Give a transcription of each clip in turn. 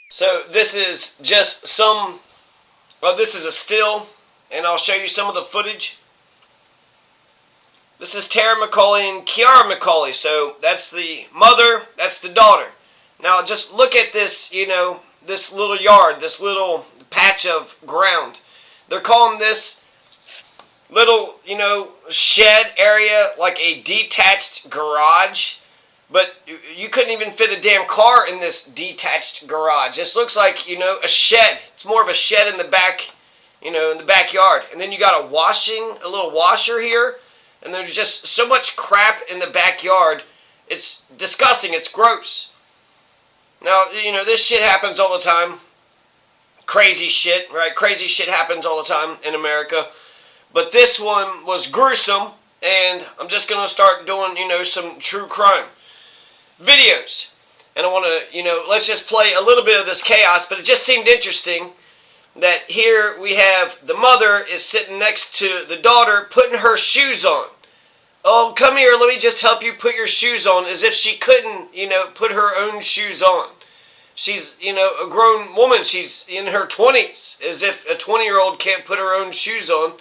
So this is just some, well, this is a still, and I'll show you some of the footage. This is Tara McCulley and Kiara McCulley. So that's the mother, that's the daughter. Now just look at this, this little yard, this little patch of ground. They're calling this little, shed area like a detached garage. But you couldn't even fit a damn car in this detached garage. This looks like, a shed. It's more of a shed in the back, in the backyard. And then you got a little washer here. And there's just so much crap in the backyard. It's disgusting. It's gross. Now, this shit happens all the time. Crazy shit, right? Crazy shit happens all the time in America. But this one was gruesome. And I'm just going to start doing, some true crime videos. And I want to, let's just play a little bit of this chaos, but it just seemed interesting that here we have the mother is sitting next to the daughter putting her shoes on. Oh, come here, let me just help you put your shoes on, as if she couldn't, put her own shoes on. She's, a grown woman. She's in her 20s, as if a 20-year-old can't put her own shoes on.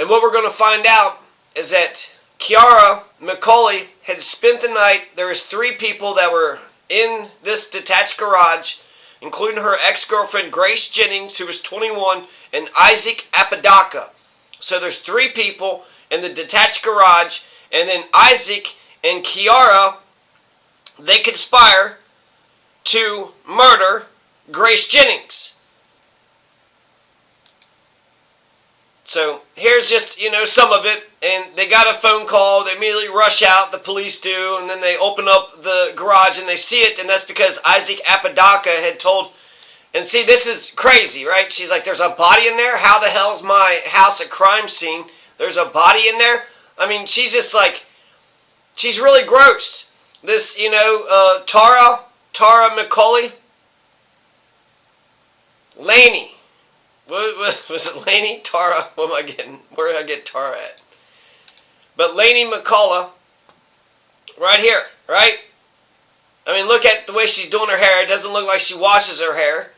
And what we're going to find out is that Kiara McCulley had spent the night. There was 3 people that were in this detached garage, including her ex-girlfriend Grace Jennings, who was 21, and Isaac Apodaca. So there's 3 people in the detached garage, and then Isaac and Kiara, they conspire to murder Grace Jennings. So here's just, some of it. And they got a phone call. They immediately rush out. The police do. And then they open up the garage and they see it. And that's because Isaac Apodaca had told. And see, this is crazy, right? She's like, there's a body in there? How the hell's my house a crime scene? There's a body in there? I mean, she's just like, she's really gross. This, Tara McCulley. Laney. Was it Laney? Tara? What am I getting? Where did I get Tara at? But Laney McCulley, right here, right? I mean, look at the way she's doing her hair. It doesn't look like she washes her hair.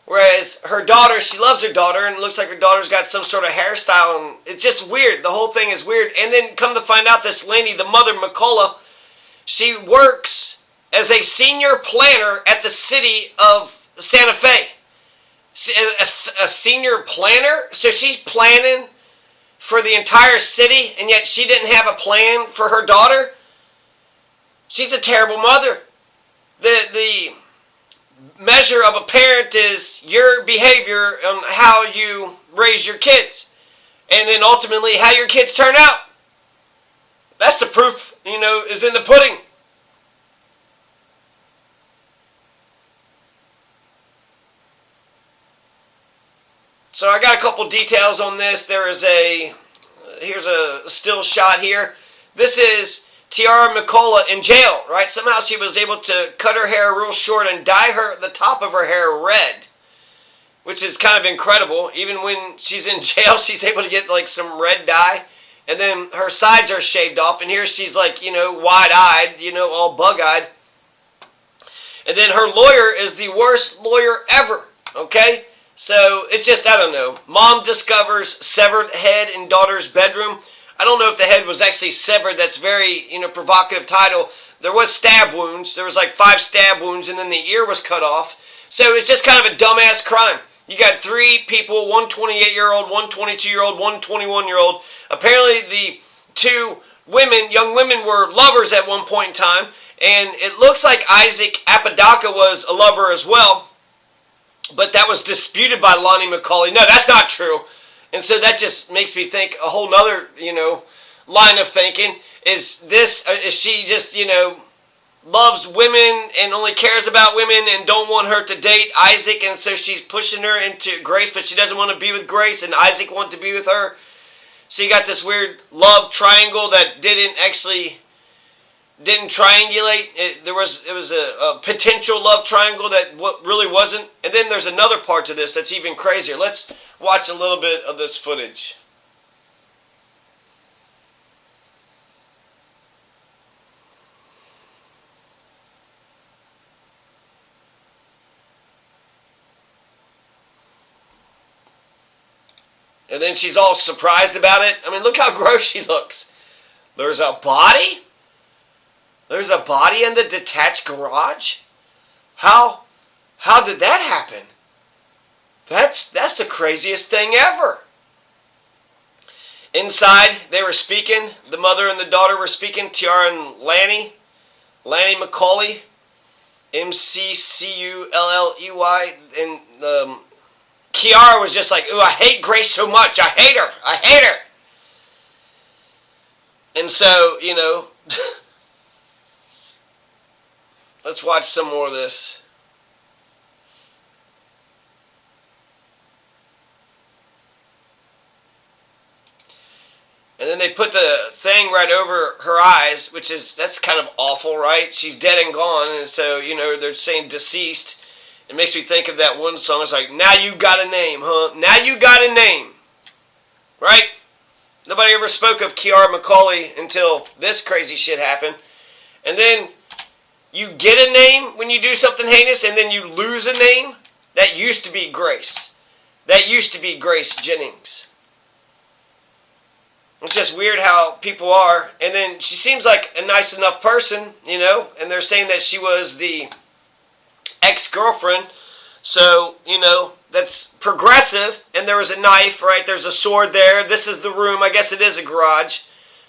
Whereas her daughter, she loves her daughter, and it looks like her daughter's got some sort of hairstyle, and it's just weird. The whole thing is weird. And then come to find out, this Laney, the mother, McCulley, she works as a senior planner at the city of Santa Fe. A senior planner? So she's planning for the entire city, and yet she didn't have a plan for her daughter? She's a terrible mother. The measure of a parent is your behavior on how you raise your kids, and then ultimately how your kids turn out. That's the proof, is in the pudding. So I got a couple details on this. Here's a still shot here. This is Tiara McCulley in jail, right? Somehow she was able to cut her hair real short and dye the top of her hair red, which is kind of incredible. Even when she's in jail, she's able to get like some red dye. And then her sides are shaved off, and here she's like, wide-eyed, all bug-eyed. And then her lawyer is the worst lawyer ever, okay? So it's just, I don't know. Mom discovers severed head in daughter's bedroom. I don't know if the head was actually severed. That's very, provocative title. There was stab wounds. There was like 5 stab wounds, and then the ear was cut off. So it's just kind of a dumbass crime. You got 3 people, one 28-year-old, one 22-year-old, one 21-year-old. Apparently the 2 young women were lovers at one point in time, and it looks like Isaac Apodaca was a lover as well. But that was disputed by Lonnie McCulley. No, that's not true. And so that just makes me think a whole nother, line of thinking. Is she just, loves women and only cares about women and don't want her to date Isaac, and so she's pushing her into Grace, but she doesn't want to be with Grace, and Isaac wants to be with her. So you got this weird love triangle that didn't triangulate. It was a potential love triangle that really wasn't. And then there's another part to this that's even crazier. Let's watch a little bit of this footage. And then she's all surprised about it. I mean, look how gross she looks. There's a body? There's a body in the detached garage? How did that happen? That's the craziest thing ever. Inside, they were speaking. The mother and the daughter were speaking. Kiara and Lanny McCulley, McCulley. And Kiara was just like, ooh, I hate Grace so much. I hate her. I hate her. And so, let's watch some more of this. And then they put the thing right over her eyes, that's kind of awful, right? She's dead and gone, and so, they're saying deceased. It makes me think of that one song. It's like, now you got a name, huh? Now you got a name. Right? Nobody ever spoke of Kiara McCulley until this crazy shit happened. And then you get a name when you do something heinous, and then you lose a name. That used to be Grace. That used to be Grace Jennings. It's just weird how people are. And then she seems like a nice enough person, and they're saying that she was the ex-girlfriend. So, that's progressive. And there was a knife, right? There's a sword there. This is the room. I guess it is a garage.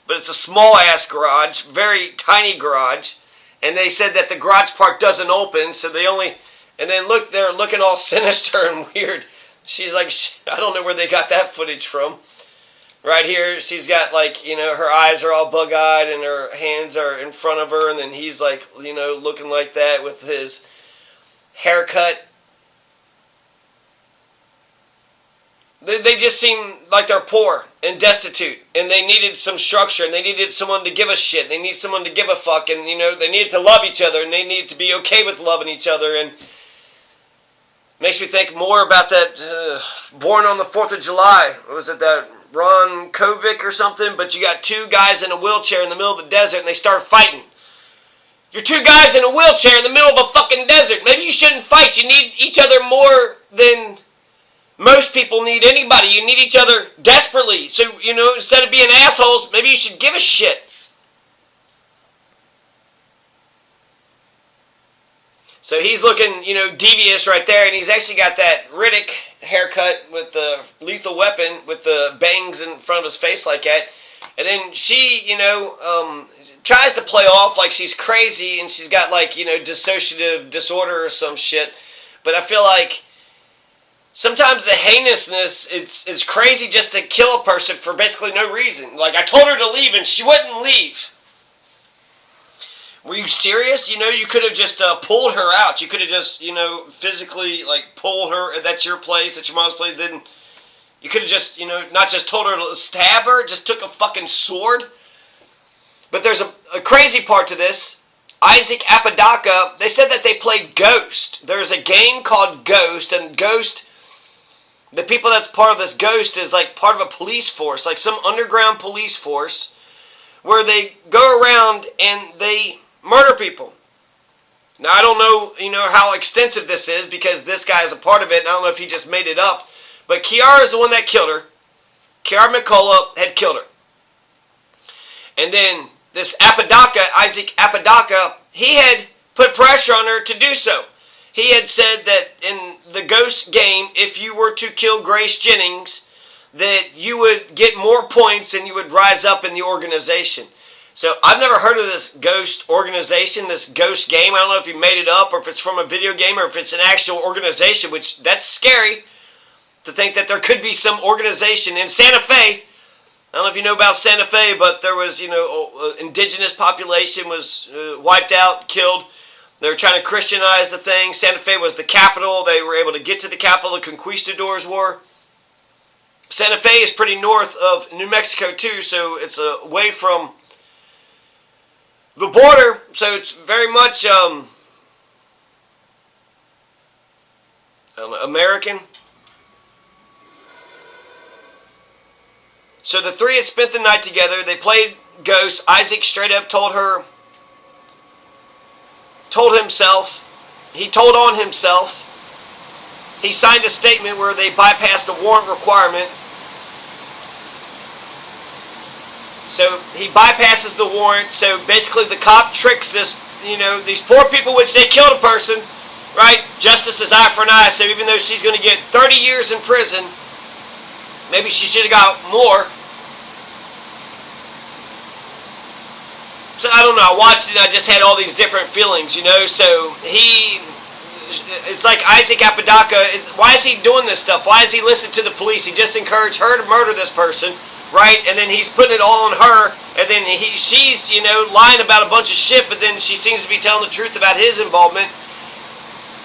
But it's a small-ass garage. Very tiny garage. And they said that the garage part doesn't open. So they only... And then look, they're looking all sinister and weird. She's like, I don't know where they got that footage from. Right here, she's got her eyes are all bug-eyed and her hands are in front of her, and then he's looking like that with his haircut. They just seem like they're poor and destitute, and they needed some structure, and they needed someone to give a shit. They need someone to give a fuck, and they needed to love each other, and they needed to be okay with loving each other, and makes me think more about that Born on the 4th of July. What was it, that Ron Kovic or something? But you got two guys in a wheelchair in the middle of the desert, and they start fighting. You're two guys in a wheelchair in the middle of a fucking desert. Maybe you shouldn't fight. You need each other more than most people need anybody. You need each other desperately. So, instead of being assholes, maybe you should give a shit. So he's looking, devious right there, and he's actually got that Riddick haircut with the lethal weapon with the bangs in front of his face like that. And then she, tries to play off like she's crazy and she's got dissociative disorder or some shit. But I feel like sometimes the heinousness, it's crazy just to kill a person for basically no reason. Like, I told her to leave and she wouldn't leave. Were you serious? You could have just pulled her out. You could have just, physically, pulled her. That's your place. That's your mom's place. Then you could have just, not just told her to stab her. Just took a fucking sword. But there's a crazy part to this. Isaac Apodaca, they said that they played Ghost. There's a game called Ghost. And Ghost, the people that's part of this Ghost is part of a police force. Some underground police force. Where they go around and they murder people. Now, I don't know, how extensive this is because this guy is a part of it, and I don't know if he just made it up. But Kiara is the one that killed her. Kiara McCulley had killed her. And then this Isaac Apodaca, he had put pressure on her to do so. He had said that in the Ghost game, if you were to kill Grace Jennings, that you would get more points and you would rise up in the organization. So I've never heard of this Ghost organization, this Ghost game. I don't know if he made it up or if it's from a video game or if it's an actual organization, which that's scary to think that there could be some organization in Santa Fe. I don't know if you know about Santa Fe, but there was, indigenous population was wiped out, killed. They were trying to Christianize the thing. Santa Fe was the capital. They were able to get to the capital. The conquistadors were. Santa Fe is pretty north of New Mexico too, so it's away from the border, so it's very much American. So the three had spent the night together. They played Ghost. Isaac straight up told himself. He told on himself. He signed a statement where they bypassed the warrant requirement. So he bypasses the warrant. So basically the cop tricks this, these poor people, which they killed a person, right? Justice is eye for an eye. So even though she's going to get 30 years in prison, maybe she should have got more. So I don't know. I watched it and I just had all these different feelings, So it's like Isaac Apodaca. Why is he doing this stuff? Why does he listen to the police? He just encouraged her to murder this person, right? And then he's putting it all on her. And then she's, lying about a bunch of shit, but then she seems to be telling the truth about his involvement.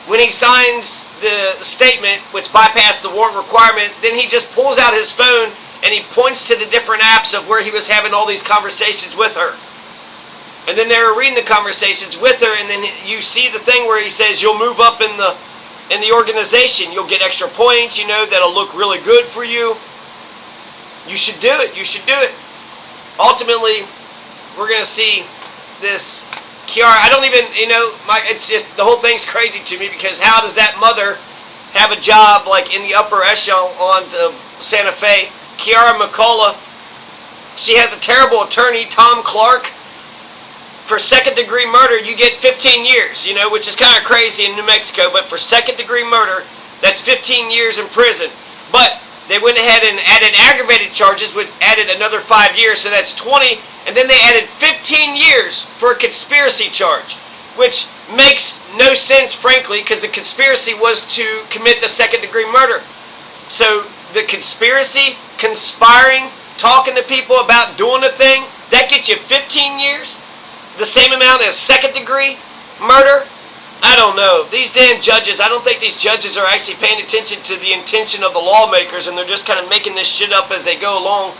When he signs the statement, which bypassed the warrant requirement, then he just pulls out his phone and he points to the different apps of where he was having all these conversations with her. And then they're reading the conversations with her, and then you see the thing where he says, you'll move up in the organization. You'll get extra points, that'll look really good for you. You should do it. You should do it. Ultimately, we're going to see this Kiara. I don't even, it's just, the whole thing's crazy to me, because how does that mother have a job like in the upper echelons of Santa Fe? Kiara McCulley, she has a terrible attorney, Tom Clark. For second-degree murder, you get 15 years, which is kind of crazy in New Mexico. But for second-degree murder, that's 15 years in prison. But they went ahead and added aggravated charges, which added another 5 years, so that's 20. And then they added 15 years for a conspiracy charge, which makes no sense, frankly, because the conspiracy was to commit the second-degree murder. So the conspiracy, conspiring, talking to people about doing a thing, that gets you 15 years? The same amount as second-degree murder? I don't know. These damn judges, I don't think these judges are actually paying attention to the intention of the lawmakers, and they're just kind of making this shit up as they go along.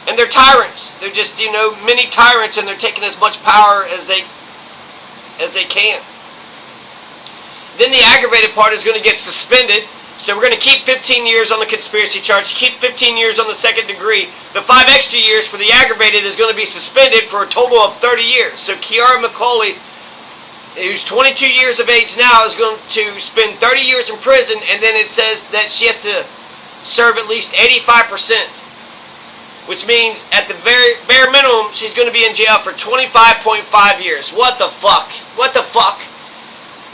And they're tyrants. They're just, mini tyrants, and they're taking as much power as they can. Then the aggravated part is going to get suspended. So we're going to keep 15 years on the conspiracy charge, keep 15 years on the second degree. The 5 extra years for the aggravated is going to be suspended for a total of 30 years. So Kiara McCulley, who's 22 years of age now, is going to spend 30 years in prison, and then it says that she has to serve at least 85%, which means at the very bare minimum, she's going to be in jail for 25.5 years. What the fuck? What the fuck?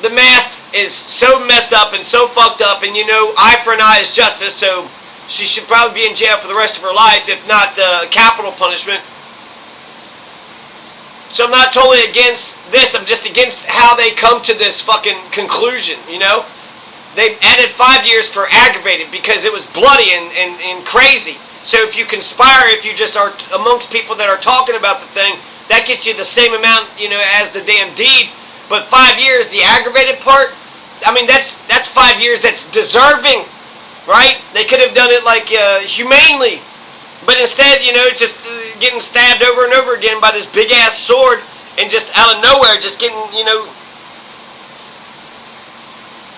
The math is so messed up and so fucked up, and eye for an eye is justice, so she should probably be in jail for the rest of her life, if not capital punishment. So I'm not totally against this, I'm just against how they come to this fucking conclusion, They added 5 years for aggravated because it was bloody and crazy. So if you conspire, if you just are amongst people that are talking about the thing, that gets you the same amount, as the damn deed. But 5 years, the aggravated part, I mean, that's 5 years that's deserving, right? They could have done it like humanely. But instead, just getting stabbed over and over again by this big-ass sword, and just out of nowhere, just getting,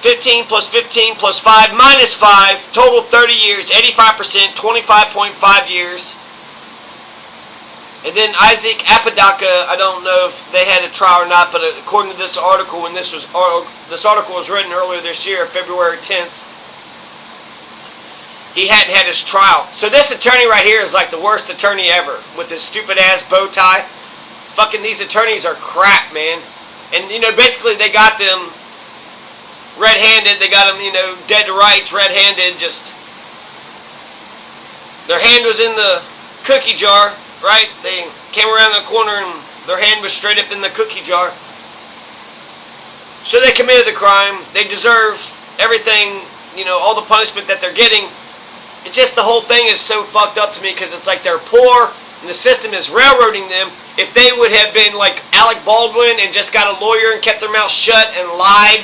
15 plus 15 plus 5 minus 5, total 30 years, 85%, 25.5 years. And then Isaac Apodaca, I don't know if they had a trial or not, but according to this article, when this article was written earlier this year, February 10th, he hadn't had his trial. So this attorney right here is like the worst attorney ever, with his stupid ass bow tie. Fucking these attorneys are crap, man. And basically they got them red-handed. They got them, dead to rights, red-handed. Just their hand was in the cookie jar. Right? They came around the corner and their hand was straight up in the cookie jar. So they committed the crime. They deserve everything, all the punishment that they're getting. It's just the whole thing is so fucked up to me, because it's like they're poor and the system is railroading them. If they would have been like Alec Baldwin and just got a lawyer and kept their mouth shut and lied,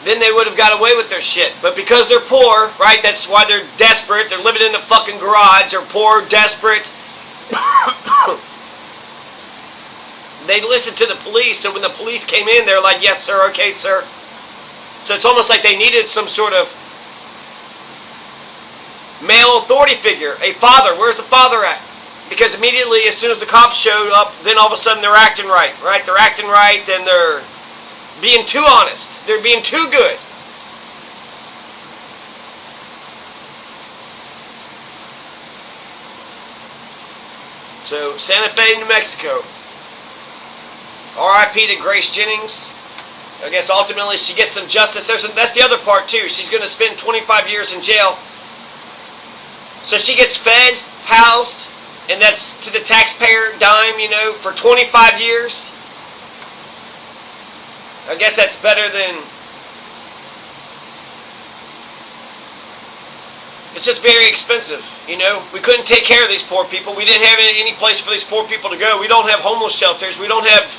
then they would have got away with their shit. But because they're poor, right, that's why they're desperate. They're living in the fucking garage. They're poor, desperate. They listened to the police, so when the police came in, they're like, yes, sir, okay, sir. So it's almost like they needed some sort of male authority figure, a father. Where's the father at? Because immediately, as soon as the cops showed up, then all of a sudden they're acting right, right? They're acting right, and they're being too honest. They're being too good. So, Santa Fe, New Mexico. R.I.P. to Grace Jennings. I guess ultimately she gets some justice. That's the other part too. She's going to spend 25 years in jail. So she gets fed, housed, and that's to the taxpayer dime, for 25 years. I guess that's better than... It's just very expensive, We couldn't take care of these poor people. We didn't have any place for these poor people to go. We don't have homeless shelters. We don't have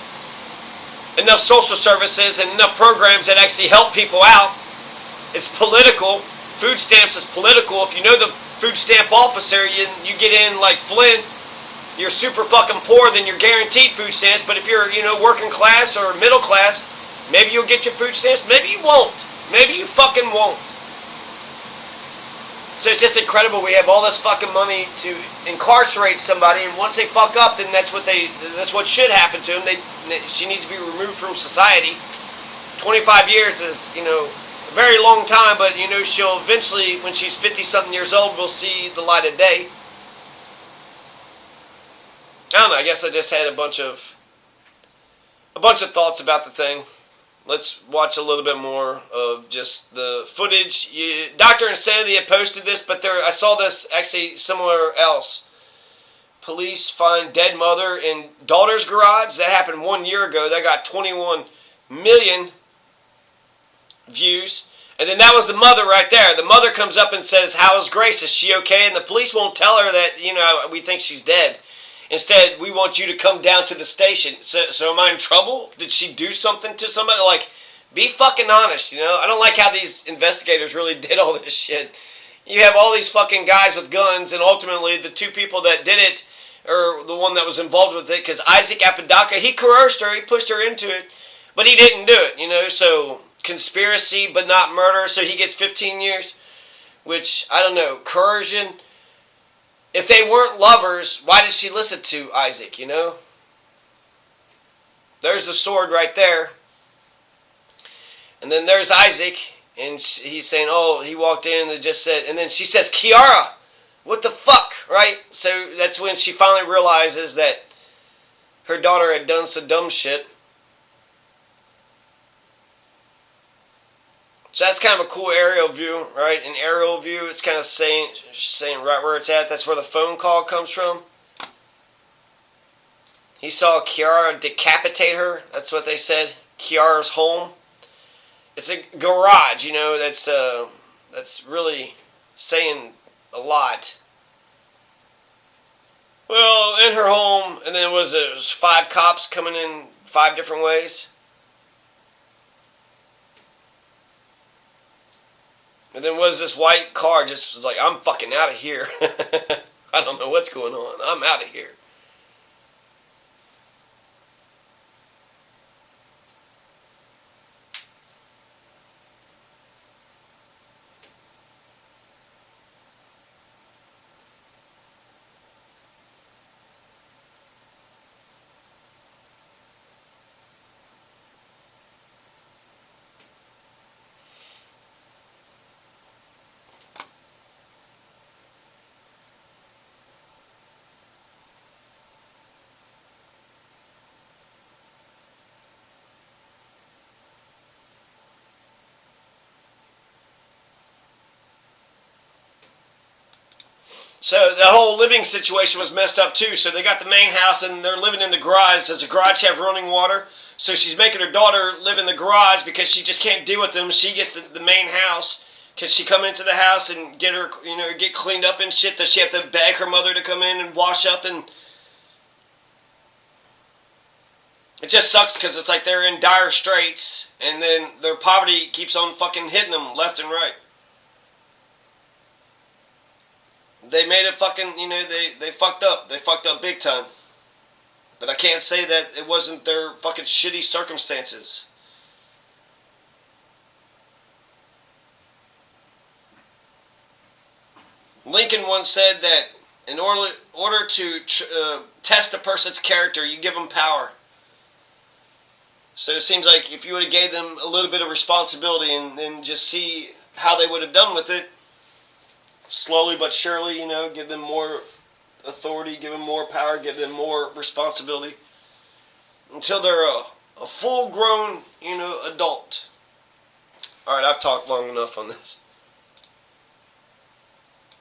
enough social services and enough programs that actually help people out. It's political. Food stamps is political. If you know the food stamp officer, you get in like Flynn, you're super fucking poor, then you're guaranteed food stamps. But if you're, working class or middle class, maybe you'll get your food stamps. Maybe you won't. Maybe you fucking won't. So it's just incredible. We have all this fucking money to incarcerate somebody, and once they fuck up, then that's what should happen to them. She needs to be removed from society. 25 years is, a very long time, but, she'll eventually, when she's 50-something years old, will see the light of day. I don't know. I guess I just had a bunch of thoughts about the thing. Let's watch a little bit more of just the footage. Dr. Insanity had posted this, but I saw this actually somewhere else. Police find dead mother in daughter's garage. That happened 1 year ago. That got 21 million views. And then that was the mother right there. The mother comes up and says, "How is Grace? Is she okay?" And the police won't tell her that, we think she's dead. Instead, "We want you to come down to the station." So am I in trouble? Did she do something to somebody? Like, be fucking honest, I don't like how these investigators really did all this shit. You have all these fucking guys with guns, and ultimately the two people that did it, or the one that was involved with it, because Isaac Apodaca, he coerced her, he pushed her into it, but he didn't do it, so conspiracy but not murder, so he gets 15 years, which, I don't know, coercion. If they weren't lovers, why did she listen to Isaac, There's the sword right there. And then there's Isaac, and he's saying, oh, he walked in and just said, and then she says, "Kiara, what the fuck," right? So that's when she finally realizes that her daughter had done some dumb shit. So that's kind of a cool aerial view, right? An aerial view, it's kind of saying right where it's at. That's where the phone call comes from. He saw Kiara decapitate her. That's what they said. Kiara's home. It's a garage, that's really saying a lot. Well, in her home, and then it was 5 cops coming in 5 different ways. And then was this white car just was like, "I'm fucking out of here." I don't know what's going on. I'm out of here. So the whole living situation was messed up too. So they got the main house and they're living in the garage. Does the garage have running water? So she's making her daughter live in the garage because she just can't deal with them. She gets the main house. Can she come into the house and get her, get cleaned up and shit? Does she have to beg her mother to come in and wash up? And it just sucks because it's like they're in dire straits and then their poverty keeps on fucking hitting them left and right. They made it fucking, they fucked up. They fucked up big time. But I can't say that it wasn't their fucking shitty circumstances. Lincoln once said that in order to test a person's character, you give them power. So it seems like if you would have gave them a little bit of responsibility and just see how they would have done with it, slowly but surely, give them more authority, give them more power, give them more responsibility until they're a full-grown, adult. All right, I've talked long enough on this.